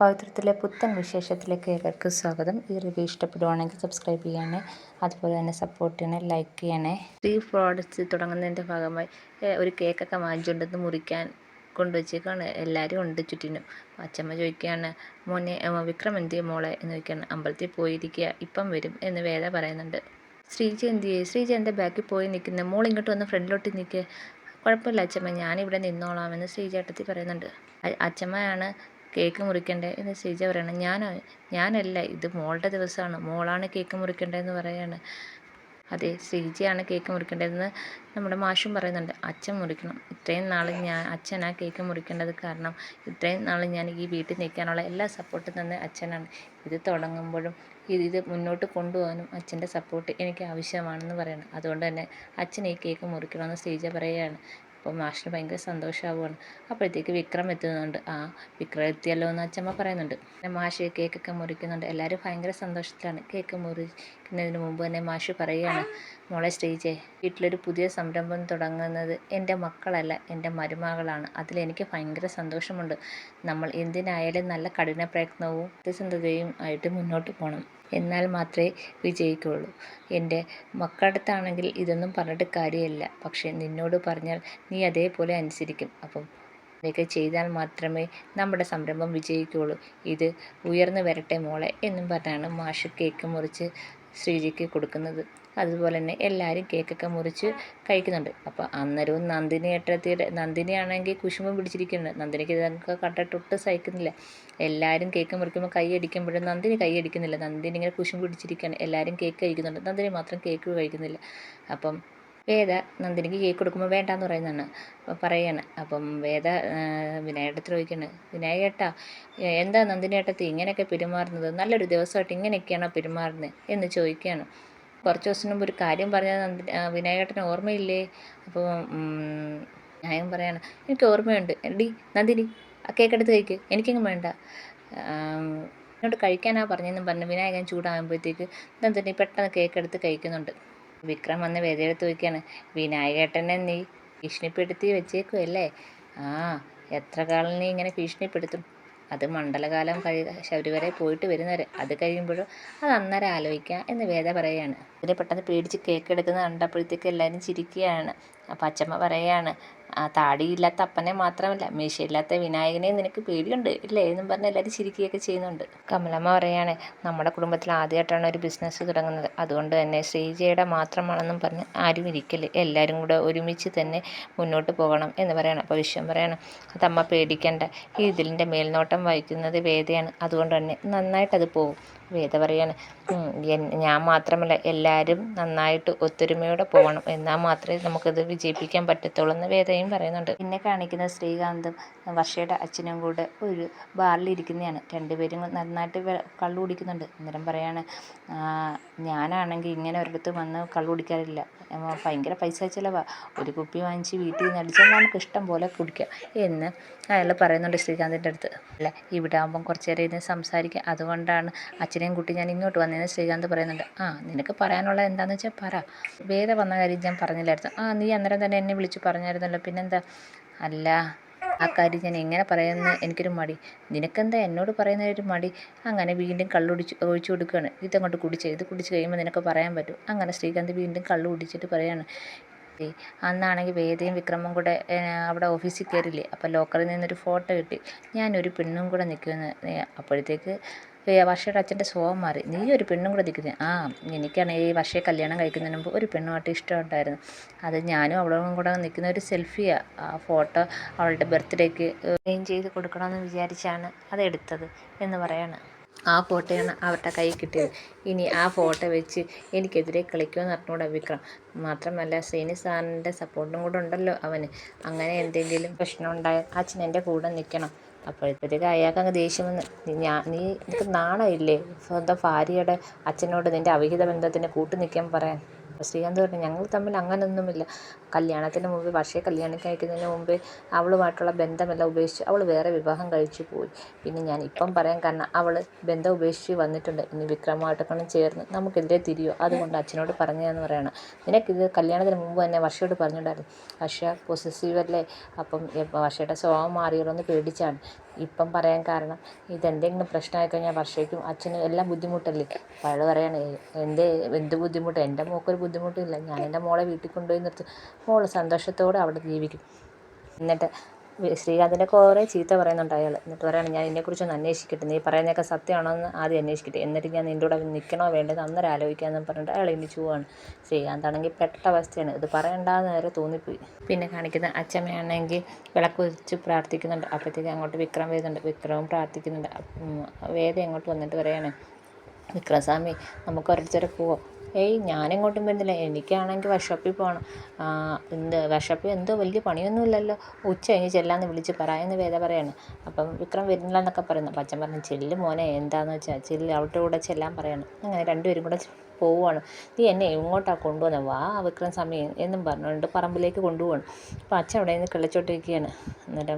പവിത്രത്തിലെ പുത്തൻ വിശേഷത്തിലേക്ക് ഏവർക്കും സ്വാഗതം. ഈ റിവ്യൂ ഇഷ്ടപ്പെടുവാണെങ്കിൽ സബ്സ്ക്രൈബ് ചെയ്യണേ, അതുപോലെ തന്നെ സപ്പോർട്ട് ചെയ്യണേ, ലൈക്ക് ചെയ്യണേ. ഈ പ്രോഡക്റ്റ്സ് തുടങ്ങുന്നതിൻ്റെ ഭാഗമായി ഒരു കേക്കൊക്കെ വാങ്ങിച്ചുകൊണ്ടെന്ന് മുറിക്കാൻ കൊണ്ടുവച്ചേക്കാണ്. എല്ലാവരും ഉണ്ട് ചുറ്റിനും. അച്ഛമ്മ ചോദിക്കുകയാണ്, മോനെ വിക്രം എന്തിയെ മോളെ എന്ന് ചോദിക്കുകയാണ്. അമ്പലത്തിൽ പോയിരിക്കുക, ഇപ്പം വരും എന്ന് വേദ പറയുന്നുണ്ട്. ശ്രീജ എന്തിയെ? ശ്രീജ എൻ്റെ ബാക്കിൽ പോയി നിൽക്കുന്നത്, മോൾ ഇങ്ങോട്ട് വന്ന് ഫ്രണ്ടിലോട്ട് നിൽക്കുക. കുഴപ്പമില്ല അച്ഛമ്മ, ഞാനിവിടെ നിന്നോളാമെന്ന് ശ്രീചേട്ടത്തി പറയുന്നുണ്ട്. അച്ഛമ്മയാണ് കേക്ക് മുറിക്കണ്ടേ എന്ന് ശ്രീജ പറയണം. ഞാനല്ല, ഇത് മോളുടെ ദിവസമാണ്, മോളാണ് കേക്ക് മുറിക്കേണ്ടതെന്ന് പറയാണ്. അതെ, ശ്രീജയാണ് കേക്ക് മുറിക്കേണ്ടതെന്ന് നമ്മുടെ മാഷും പറയുന്നുണ്ട്. അച്ഛൻ മുറിക്കണം, ഇത്രയും നാൾ അച്ഛനാ കേക്ക് മുറിക്കേണ്ടത്. കാരണം ഇത്രയും നാൾ ഞാൻ ഈ വീട്ടിൽ നിൽക്കാനുള്ള എല്ലാ സപ്പോർട്ടും തന്നെ അച്ഛനാണ്. ഇത് തുടങ്ങുമ്പോഴും ഇത് മുന്നോട്ട് കൊണ്ടുപോകാനും അച്ഛൻ്റെ സപ്പോർട്ട് എനിക്ക് ആവശ്യമാണെന്ന് പറയണം. അതുകൊണ്ട് തന്നെ അച്ഛൻ ഈ കേക്ക് മുറിക്കണമെന്ന് ശ്രീജ പറയുകയാണ്. അപ്പോൾ മാഷിന് ഭയങ്കര സന്തോഷമാവുകയാണ്. അപ്പോഴത്തേക്ക് വിക്രം എത്തുന്നുണ്ട്. വിക്രം എത്തിയല്ലോ എന്ന് അച്ഛമ്മ പറയുന്നുണ്ട്. മാഷ് കേക്കൊക്കെ മുറിക്കുന്നുണ്ട്. എല്ലാവരും ഭയങ്കര സന്തോഷത്തിലാണ്. കേക്ക് മുറിക്കുന്നതിന് മുമ്പ് തന്നെ മാഷ് പറയുകയാണ്, മോളെ ശ്രീജയെ, വീട്ടിലൊരു പുതിയ സംരംഭം തുടങ്ങുന്നത് എൻ്റെ മക്കളല്ല, എൻ്റെ മരുമകളാണ്. അതിലെനിക്ക് ഭയങ്കര സന്തോഷമുണ്ട്. നമ്മൾ എന്തിനായാലും നല്ല കഠിന പ്രയത്നവും സത്യസന്ധതയും ആയിട്ട് മുന്നോട്ട് പോകണം. എന്നാൽ മാത്രമേ വിജയിക്കുകയുള്ളൂ. എൻ്റെ മക്കളടുത്താണെങ്കിൽ ഇതൊന്നും പറഞ്ഞിട്ട് കാര്യമില്ല. പക്ഷേ നിന്നോട് പറഞ്ഞാൽ നീ അതേപോലെ അനുസരിക്കും. അപ്പം ഇതൊക്കെ ചെയ്താൽ മാത്രമേ നമ്മുടെ സംരംഭം വിജയിക്കുകയുള്ളൂ. ഇത് ഉയർന്നു വരട്ടെ മോളെ എന്നും പറഞ്ഞാണ് മാഷ് കേക്ക് മുറിച്ച് ശ്രീജിക്ക് കൊടുക്കുന്നത്. അതുപോലെ തന്നെ എല്ലാവരും കേക്കൊക്കെ മുറിച്ച് കഴിക്കുന്നുണ്ട്. അപ്പോൾ അന്നേരവും നന്ദിനിയാണെങ്കിൽ കുശുമ്പം പിടിച്ചിരിക്കുന്നുണ്ട്. നന്ദിനിക്ക് ഇതൊക്കെ കണ്ടിട്ടൊട്ട് സഹിക്കുന്നില്ല. എല്ലാവരും കേക്ക് മുറിക്കുമ്പോൾ കൈ അടിക്കുമ്പോഴും നന്ദിനി കൈ അടിക്കുന്നില്ല. നന്ദിനി ഇങ്ങനെ കുശുമ്പ് പിടിച്ചിരിക്കുകയാണ്. എല്ലാവരും കേക്ക് കഴിക്കുന്നുണ്ട്, നന്ദിനി മാത്രം കേക്ക് കഴിക്കുന്നില്ല. അപ്പം വേദ നന്ദിനിക്ക് കേക്ക് കൊടുക്കുമ്പോൾ വേണ്ടാന്ന് പറയാണ്. അപ്പം വേദ വിനായകേട്ടത്തിൽ ചോദിക്കുകയാണ്, വിനായകേട്ടാ, എന്താ നന്ദിനി ഏട്ടത്തി ഇങ്ങനെയൊക്കെ പെരുമാറുന്നത്? നല്ലൊരു ദിവസമായിട്ട് ഇങ്ങനെയൊക്കെയാണോ പെരുമാറുന്നത് എന്ന് ചോദിക്കുകയാണ്. കുറച്ച് ദിവസം മുമ്പ് ഒരു കാര്യം പറഞ്ഞാൽ വിനായകേട്ടന് ഓർമ്മയില്ലേ? അപ്പോൾ ഞാൻ പറയാണ്, എനിക്ക് ഓർമ്മയുണ്ട്. എടി നന്ദിനി, കേക്ക് എടുത്ത് കഴിക്ക്, എനിക്കെങ്ങും വേണ്ട, എന്നോട് കഴിക്കാനാ പറഞ്ഞതെന്നും പറഞ്ഞ് വിനായകൻ ചൂടാകുമ്പോഴത്തേക്ക് നന്ദിനി പെട്ടെന്ന് കേക്ക് എടുത്ത് കഴിക്കുന്നുണ്ട്. വിക്രം വന്ന് വേദയെടുത്ത് ചോദിക്കുകയാണ്, വിനായകേട്ടനെ നീ ഭീഷണിപ്പെടുത്തി വെച്ചേക്കുമല്ലേ? എത്ര കാലം നീ ഇങ്ങനെ ഭീഷണിപ്പെടുത്തും? അത് മണ്ഡലകാലം ശബരിമല പോയിട്ട് വരുന്നവരെ, അത് കഴിയുമ്പോഴും അത് അന്നേരം ആലോചിക്കാം എന്ന് വേദ പറയുകയാണ്. ഇതിനെ പെട്ടെന്ന് പേടിച്ച് കേക്ക് എടുക്കുന്നത് കണ്ടപ്പോഴത്തേക്ക് എല്ലാവരും ചിരിക്കുകയാണ്. അപ്പം അച്ഛമ്മ പറയുകയാണ്, താടിയില്ലാത്ത അപ്പനെ മാത്രമല്ല മീശയില്ലാത്ത വിനായകനെ നിനക്ക് പേടിയുണ്ട് ഇല്ലേ എന്നും പറഞ്ഞ് എല്ലാവരും ചിരിക്കുകയൊക്കെ ചെയ്യുന്നുണ്ട്. കമലമ്മ പറയുകയാണ്, നമ്മുടെ കുടുംബത്തിൽ ആദ്യമായിട്ടാണ് ഒരു ബിസിനസ് തുടങ്ങുന്നത്, അതുകൊണ്ട് തന്നെ ശ്രീജയുടെ മാത്രമാണെന്നും പറഞ്ഞ് ആരും ഇരിക്കല്, എല്ലാവരും കൂടെ ഒരുമിച്ച് തന്നെ മുന്നോട്ട് പോകണം എന്ന് പറയണം. അപ്പോൾ വിശ്വം പറയണം, അതമ്മ പേടിക്കേണ്ട, ഇതിൻ്റെ മേൽനോട്ടം വഹിക്കുന്നത് വേദയാണ്, അതുകൊണ്ട് തന്നെ നന്നായിട്ടത് പോകും. വേദ പറയാണ്, ഞാൻ മാത്രമല്ല എല്ലാവരും നന്നായിട്ട് ഒത്തൊരുമയോടെ പോകണം, എന്നാൽ മാത്രമേ നമുക്കിത് വിജയിപ്പിക്കാൻ പറ്റത്തുള്ളൂ എന്ന് വേദയും പറയുന്നുണ്ട്. പിന്നെ കാണിക്കുന്നത് ശ്രീകാന്തും വർഷയുടെ അച്ഛനും കൂടെ ഒരു ബാറിലിരിക്കുന്നതാണ്. രണ്ടുപേരും നന്നായിട്ട് കള്ളു കുടിക്കുന്നുണ്ട്. അന്നേരം പറയാണ്, ഞാനാണെങ്കിൽ ഇങ്ങനെ ഒരിടത്ത് വന്ന് കള്ളു കുടിക്കാറില്ല, ഭയങ്കര പൈസ ചിലവാണ്, ഒരു കുപ്പി വാങ്ങിച്ച് വീട്ടിൽ നിന്ന് അടിച്ചാൽ നമുക്ക് ഇഷ്ടം പോലെ കുടിക്കാം എന്ന് അയാൾ പറയുന്നുണ്ട് ശ്രീകാന്തിൻ്റെ അടുത്ത്. അല്ല, ഇവിടെ ആകുമ്പം കുറച്ച് നേരം ഇരുന്ന് സംസാരിക്കാം, അതുകൊണ്ടാണ് അച്ഛനെയും കൂട്ടി ഞാൻ ഇങ്ങോട്ട് വന്നതെന്ന് ശ്രീകാന്ത് പറയുന്നുണ്ട്. നിനക്ക് പറയാനുള്ളത് എന്താണെന്ന് വെച്ചാൽ പറ. വേദ വന്ന കാര്യം ഞാൻ പറഞ്ഞില്ലായിരുന്നു. നീ അന്നേരം തന്നെ എന്നെ വിളിച്ച് പറഞ്ഞായിരുന്നല്ലോ, പിന്നെന്താ? അല്ല, ആ കാര്യം ഞാൻ എങ്ങനെ പറയുന്നത്, എനിക്കൊരു മടി. നിനക്കെന്താ എന്നോട് പറയുന്നൊരു മടി? അങ്ങനെ വീണ്ടും ഒഴിച്ചു കൊടുക്കുകയാണ്. ഇത് കുടിച്ച് കഴിയുമ്പോൾ നിനക്ക് പറയാൻ പറ്റും. അങ്ങനെ ശ്രീകാന്ത് വീണ്ടും കള്ളു കുടിച്ചിട്ട് പറയാണ്, അന്നാണെങ്കിൽ വേദയും വിക്രമും കൂടെ അവിടെ ഓഫീസിൽ കയറില്ലേ, അപ്പോൾ ലോക്കറിൽ നിന്നൊരു ഫോട്ടോ കിട്ടി, ഞാനൊരു പെണ്ണും കൂടെ നിൽക്കുമെന്ന്. അപ്പോഴത്തേക്ക് വർഷയുടെ അച്ഛൻ്റെ സ്വഭാവം മാറി, നീ ഒരു പെണ്ണും കൂടെ നിൽക്കുന്നത്? എനിക്കാണെങ്കിൽ ഈ വർഷയെ കല്യാണം കഴിക്കുന്നതിന് മുമ്പ് ഒരു പെണ്ണുമായിട്ട് ഇഷ്ടമുണ്ടായിരുന്നു, അത് ഞാനും അവളും കൂടെ നിൽക്കുന്ന ഒരു സെൽഫിയാണ്. ആ ഫോട്ടോ അവളുടെ ബർത്ത്ഡേക്ക് ഫ്രെയിം ചെയ്ത് കൊടുക്കണമെന്ന് വിചാരിച്ചാണ് അതെടുത്തത് എന്ന് പറയാണ്. ആ ഫോട്ടോയാണ് അവരുടെ കയ്യിൽ കിട്ടിയത്. ഇനി ആ ഫോട്ടോ വെച്ച് എനിക്കെതിരെ കളിക്കുമെന്ന് അറിഞ്ഞുകൂടാ വിക്രം. മാത്രമല്ല ശ്രീനി സാറിൻ്റെ സപ്പോർട്ടും കൂടെ ഉണ്ടല്ലോ അവന്. അങ്ങനെ എന്തെങ്കിലും പ്രശ്നം ഉണ്ടായാൽ അച്ഛൻ എൻ്റെ കൂടെ നിൽക്കണം. അപ്പോഴത്തേക്ക് അയാൾക്ക് അങ്ങ് ദേഷ്യം വന്ന്, നിനക്ക് നാണമില്ലേ സ്വന്തം ഭാര്യയുടെ അച്ഛനോട് നിൻ്റെ അവിഹിത ബന്ധത്തിന് കൂട്ടു നിൽക്കാൻ പറയാൻ? ശ്രീകാന്ത് പറഞ്ഞു, ഞങ്ങൾ തമ്മിൽ അങ്ങനൊന്നുമില്ല. കല്യാണത്തിന് മുമ്പ് വർഷയെ കല്യാണം കഴിക്കുന്നതിന് മുമ്പേ അവളുമായിട്ടുള്ള ബന്ധമെല്ലാം ഉപേക്ഷിച്ച് അവൾ വേറെ വിവാഹം കഴിച്ചു പോയി. പിന്നെ ഞാൻ ഇപ്പം പറയാൻ കാരണം അവൾ ബന്ധം ഉപേക്ഷിച്ച് വന്നിട്ടുണ്ട്. ഇനി വിക്രമമായിട്ടൊക്കെ ചേർന്ന് നമുക്കെതിരെ തിരിയോ, അതുകൊണ്ട് അച്ഛനോട് പറഞ്ഞതെന്ന് പറയണം. നിനക്കിത് കല്യാണത്തിന് മുമ്പ് തന്നെ വർഷയോട് പറഞ്ഞിട്ടുണ്ടായിരുന്നു. വർഷ പൊസസീവ് അല്ലേ, അപ്പം വർഷയുടെ സ്വഭാവം മാറിയല്ലോ എന്ന് പേടിച്ചാണ്. ഇപ്പം പറയാൻ കാരണം ഇതെന്തെങ്കിലും പ്രശ്നമായി കഴിഞ്ഞാൽ വർഷയ്ക്കും അച്ഛനും എല്ലാം ബുദ്ധിമുട്ടല്ലേ. അപ്പോൾ അയാൾ പറയാണ് എന്ത് ബുദ്ധിമുട്ട്, എൻ്റെ മോൾക്കൊരു ബുദ്ധിമുട്ടും ഇല്ല, ഞാൻ എൻ്റെ മോളെ വീട്ടിൽ കൊണ്ടുപോയി നിർത്തി മോൾ സന്തോഷത്തോടെ അവിടെ ജീവിക്കും. എന്നിട്ട് ശ്രീകാന്തിൻ്റെ കുറേ ചീത്ത പറയുന്നുണ്ട് അയാൾ. എന്നിട്ട് പറയുകയാണ് ഞാൻ ഇതിനെക്കുറിച്ചൊന്ന് അന്വേഷിക്കട്ടെ, നീ പറയുന്നതൊക്കെ സത്യമാണോ എന്ന് ആദ്യം അന്വേഷിക്കട്ടെ, എന്നിട്ട് ഞാൻ നിൻ്റെ കൂടെ നിൽക്കണോ വേണ്ടത് അന്നേരം ആലോചിക്കാമെന്ന് പറഞ്ഞിട്ട് അയാൾ എണീച്ച് പോവാണ്. ശ്രീകാന്താണെങ്കിൽ പെട്ട അവസ്ഥയാണ്, ഇത് പറയണ്ടാന്ന് വരെ തോന്നിപ്പോയി. പിന്നെ കാണിക്കുന്ന അച്ഛമ്മയാണെങ്കിൽ വിളക്ക് വെച്ച് പ്രാർത്ഥിക്കുന്നുണ്ട്. അപ്പോഴത്തേക്ക് അങ്ങോട്ട് വിക്രം വരുന്നുണ്ട്. വിക്രവും പ്രാർത്ഥിക്കുന്നുണ്ട്. വേദ അങ്ങോട്ട് വന്നിട്ട് പറയാണ്, വിക്രം സ്വാമി നമുക്ക് ഓരോരുത്തരെ പോവാം. ഞാനെങ്ങോട്ടും വരുന്നില്ല, എനിക്കാണെങ്കിൽ വർക്ക്ഷോപ്പിൽ പോകണം. വർക്ക്ഷോപ്പിൽ എന്തോ വലിയ പണിയൊന്നുമില്ലല്ലോ, ഉച്ച കഴിഞ്ഞ് ചെല്ലാമെന്ന് വിളിച്ച് എന്ന് വേദ പറയാണ്. അപ്പം വിക്രം വരുന്നില്ല എന്നൊക്കെ പറയുന്നു. അപ്പം അച്ഛൻ പറഞ്ഞു ചെല്ല് മോനെ, എന്താണെന്ന് വെച്ചാൽ ചെല്ല്, അവരുടെ കൂടെ ചെല്ലാൻ പറയണം. അങ്ങനെ രണ്ടുപേരും കൂടെ പോവുകയാണ്. നീ എന്നെ എങ്ങോട്ടാണ് കൊണ്ടുപോകുന്നത്, വാ വിക്രം സ്വാമി എന്നും പറഞ്ഞുകൊണ്ട് പറമ്പിലേക്ക് കൊണ്ടുപോവാണ്. അപ്പോൾ അച്ഛൻ അവിടെ നിന്ന് കിളച്ചോണ്ടിരിക്കുകയാണ്. എന്നിട്ട്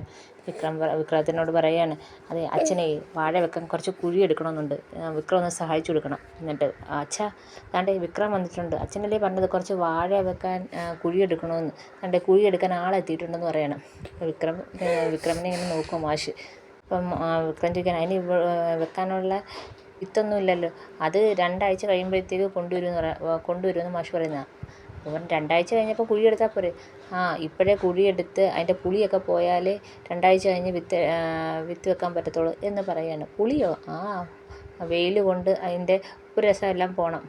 വിക്രത്തിനോട് പറയുകയാണ്, അതെ അച്ഛനെ വാഴ വെക്കാൻ കുറച്ച് കുഴി എടുക്കണമെന്നുണ്ട്, വിക്രം ഒന്ന് സഹായിച്ചു കൊടുക്കണം. എന്നിട്ട് അച്ഛാ ദാണ്ടേ വിക്രം വന്നിട്ടുണ്ട്, അച്ഛനല്ലേ പറഞ്ഞത് കുറച്ച് വാഴ വെക്കാൻ കുഴി എടുക്കണമെന്ന്, ദാണ്ടേ കുഴി എടുക്കാൻ ആളെത്തിയിട്ടുണ്ടെന്ന് പറയണം. വിക്രമിനെ ഇങ്ങനെ നോക്കും മാഷ്. അപ്പം വിക്രം ചോദിക്കാൻ അതിന് വെക്കാനുള്ള വിത്തൊന്നും ഇല്ലല്ലോ, അത് 2 ആഴ്ച കഴിയുമ്പോഴത്തേക്ക് കൊണ്ടുവരുമെന്ന് മാഷ് പറയുന്നതാണ്. അപ്പം 2 ആഴ്ച കഴിഞ്ഞപ്പോൾ കുഴി എടുത്താൽ പോരെ. ഇപ്പോഴേ കുഴിയെടുത്ത് അതിൻ്റെ പുളിയൊക്കെ പോയാൽ 2 ആഴ്ച കഴിഞ്ഞ് വിത്ത് വെക്കാൻ പറ്റത്തുള്ളൂ എന്ന് പറയാണ്. പുളിയോ? വെയിൽ കൊണ്ട് അതിൻ്റെ ഉപ്പ് രസമെല്ലാം പോകണം,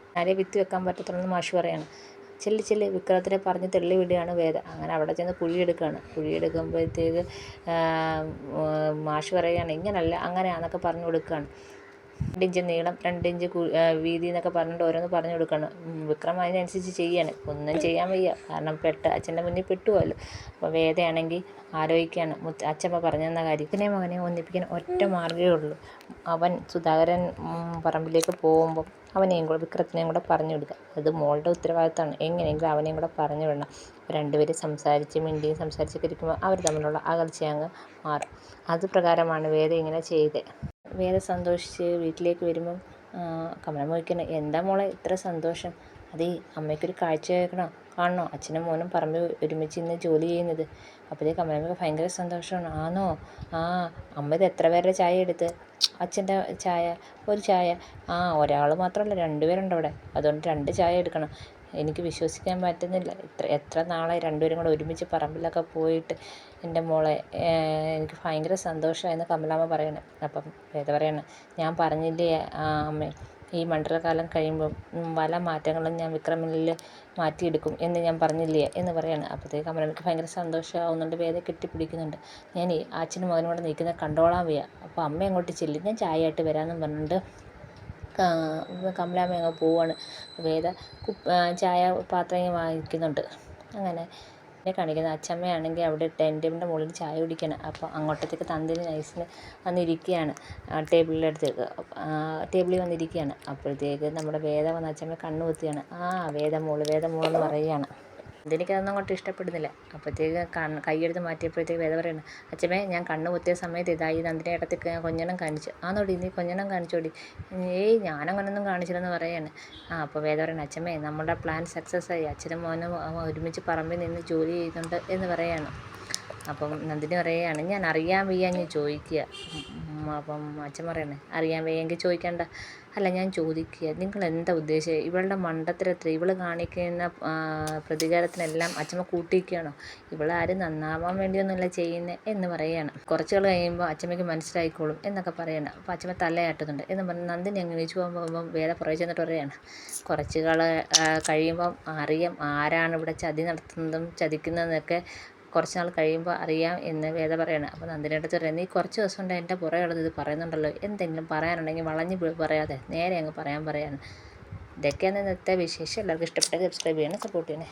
എന്നാലേ വിത്ത് വെക്കാൻ പറ്റത്തുള്ളൂ എന്ന് മാഷ് പറയാണ്. ചെല്ല് വിക്രത്തിനെ പറഞ്ഞ് തെള്ളി വിടുകയാണ് വേദ. അങ്ങനെ അവിടെ ചെന്ന് കുഴിയെടുക്കുകയാണ്. കുഴിയെടുക്കുമ്പോഴത്തേക്ക് മാഷ് പറയുകയാണ് ഇങ്ങനല്ല അങ്ങനെയാണെന്നൊക്കെ പറഞ്ഞു കൊടുക്കുകയാണ്. 2 ഇഞ്ച് നീളം 2 ഇഞ്ച് വീതി എന്നൊക്കെ പറഞ്ഞിട്ട് ഓരോന്ന് പറഞ്ഞു കൊടുക്കണം. വിക്രം അതിനനുസരിച്ച് ചെയ്യാണ്. ഒന്നും ചെയ്യാൻ വയ്യ, കാരണം അച്ഛൻ്റെ മുന്നിൽ പെട്ടുപോയല്ലോ. അപ്പോൾ വേദയാണെങ്കിൽ ആലോചിക്കുകയാണ് അച്ഛമ്മ പറഞ്ഞു തന്ന കാര്യം. പിന്നെ മകനെ ഒന്നിപ്പിക്കാൻ ഒറ്റ മാർഗ്ഗമേ ഉള്ളൂ. അവൻ സുധാകരൻ പറമ്പിലേക്ക് പോകുമ്പം വിക്രത്തിനെയും കൂടെ പറഞ്ഞു വിടുക. അത് മോളുടെ ഉത്തരവാദിത്തമാണ്. എങ്ങനെയെങ്കിലും അവനെയും കൂടെ പറഞ്ഞു വിടണം. രണ്ടുപേരും സംസാരിച്ചൊക്കെ ഇരിക്കുമ്പോൾ അവർ തമ്മിലുള്ള അകൽച്ച അങ്ങ് മാറും. അത് പ്രകാരമാണ് വേദ ഇങ്ങനെ ചെയ്തത്. വേദ സന്തോഷിച്ച് വീട്ടിലേക്ക് വരുമ്പം കമലമ്മ ചോദിക്കണം, എന്താ മോളെ ഇത്ര സന്തോഷം? അതേ അമ്മയ്ക്കൊരു കാഴ്ച കാണണോ, അച്ഛനും മോനും പറമ്പിൽ ഒരുമിച്ച് ഇന്ന് ജോലി ചെയ്യുന്നത്. അപ്പോഴത്തേക്ക് കമലമ്മയ്ക്ക് ഭയങ്കര സന്തോഷമാണ്. ആണോ? അമ്മ ഇത് എത്ര പേരുടെ ചായ എടുത്ത്? അച്ഛൻ്റെ ചായ, ഒരു ചായ. ഒരാൾ മാത്രമല്ല, 2 പേരുണ്ട് അവിടെ, അതുകൊണ്ട് 2 ചായ എടുക്കണം. എനിക്ക് വിശ്വസിക്കാൻ പറ്റുന്നില്ല, എത്ര നാളായി രണ്ടുപേരും കൂടെ ഒരുമിച്ച് പറമ്പിലൊക്കെ പോയിട്ട്. എൻ്റെ മോളെ എനിക്ക് ഭയങ്കര സന്തോഷമായെന്ന് കമലാമ്മ പറയണം. അപ്പം വേദ പറയണം, ഞാൻ പറഞ്ഞില്ലേ അമ്മേ, ഈ മണ്ഡലകാലം കഴിയുമ്പം പല മാറ്റങ്ങളും ഞാൻ വിക്രമിൽ മാറ്റിയെടുക്കും എന്ന് ഞാൻ പറഞ്ഞില്ലേ എന്ന് പറയാണ്. അപ്പോഴത്തേക്ക് കമലമ്മയ്ക്ക് ഭയങ്കര സന്തോഷമാവുന്നുണ്ട്. വേദ കെട്ടിപ്പിടിക്കുന്നുണ്ട്. ഞാൻ അച്ഛനും മകനും കൂടെ നിൽക്കുന്നത് കണ്ടോളാൻ വയ്യ, അപ്പോൾ അമ്മ അങ്ങോട്ട് ചെല്ലും, ഞാൻ ചായ ആയിട്ട് വരാമെന്നും പറഞ്ഞിട്ട് കമലാമ്മ അങ്ങ് പോവാണ്. വേദ ചായ പാത്രം വാങ്ങിക്കുന്നുണ്ട്. അങ്ങനെ കാണിക്കുന്നത് അച്ഛമ്മയാണെങ്കിൽ അവിടെ ഡൈനിങ് ടേബിളിൻ്റെ മുകളിൽ ചായ കുടിക്കണം. അപ്പോൾ അങ്ങോട്ടത്തേക്ക് തന്തിന് നൈസിന് വന്നിരിക്കുകയാണ്. ടേബിളിൽ വന്നിരിക്കുകയാണ്. അപ്പോഴത്തേക്ക് നമ്മുടെ വേദ വന്ന അച്ഛമ്മ കണ്ണു കുത്തിയാണ്. വേദമോളെന്ന് പറയുകയാണ്. എനിക്കതൊന്നും അങ്ങോട്ട് ഇഷ്ടപ്പെടുന്നില്ല. അപ്പോഴത്തേക്ക് കൈയെടുത്ത് മാറ്റിയപ്പോഴത്തേക്ക് വേദ പറയുന്നു, അച്ഛമ്മേ ഞാൻ കണ്ണ് കുത്തിയ സമയത്ത് ഈ നന്ദിനി ഏട്ടത്തേക്ക് ഞാൻ കൊഞ്ഞണം കാണിച്ചു. ആന്നോടി നീ കൊഞ്ഞണം കാണിച്ചോടി? ഞാനങ്ങനൊന്നും കാണിച്ചില്ലെന്ന് പറയാണ്. അപ്പോൾ വേദ പറയുന്നു, അച്ഛമ്മേ നമ്മുടെ പ്ലാൻ സക്സസ് ആയി, അച്ഛനും മോനും ഒരുമിച്ച് പറമ്പിൽ നിന്ന് ജോലി ചെയ്യുന്നുണ്ട് എന്ന് പറയാണ്. അപ്പം നന്ദിനി പറയുകയാണ്, ഞാൻ അറിയാൻ വയ്യാഞ്ഞ് ചോദിക്കുക. അപ്പം അച്ഛൻ പറയണേ, അറിയാൻ വയ്യെങ്കിൽ ചോദിക്കണ്ട. അല്ല ഞാൻ ചോദിക്കുക, നിങ്ങൾ എന്താ ഉദ്ദേശിച്ചത്? ഇവളുടെ മണ്ടത്തരത്തിൽ ഇവൾ കാണിക്കുന്ന പ്രതികാരത്തിനെല്ലാം അച്ഛമ്മ കൂട്ടിയിരിക്കുകയാണോ? ഇവളാരും നന്നാവാൻ വേണ്ടിയൊന്നുമല്ല ചെയ്യുന്നത് എന്ന് പറയുകയാണ്. കുറച്ചുകൾ കഴിയുമ്പോൾ അച്ഛമ്മയ്ക്ക് മനസ്സിലായിക്കോളും എന്നൊക്കെ പറയണം. അപ്പോൾ അച്ഛമ്മ തലയാട്ടുന്നുണ്ട് എന്ന് പറഞ്ഞ് നന്ദിനി അങ്ങ് എണീച്ച് പോകുമ്പം വേറെ പുറകെ ചെന്നിട്ട് പറയുകയാണ്, കുറച്ചുകൾ കഴിയുമ്പം അറിയാം ആരാണ് ഇവിടെ ചതി നടത്തുന്നതും ചതിക്കുന്നതെന്നൊക്കെ കുറച്ച് നാൾ കഴിയുമ്പോൾ അറിയാം എന്ന് വേദ പറയണം. അപ്പോൾ നന്ദിനിയുടെ അടുത്ത് പറയാം, നീ കുറച്ച് ദിവസം കൊണ്ട് എൻ്റെ പുറകെ കിടന്ന് ഇത് പറയുന്നുണ്ടല്ലോ, എന്തെങ്കിലും പറയാനുണ്ടെങ്കിൽ വളഞ്ഞ് പറയാതെ നേരെ അങ്ങ് പറയാൻ പറയാണ്. ഇതൊക്കെയാണ് ഇന്നത്തെ വിശേഷം. എല്ലാവർക്കും ഇഷ്ടപ്പെട്ടെങ്കിൽ സബ്സ്ക്രൈബ് ചെയ്യണം, സപ്പോർട്ട് ചെയ്യണേ.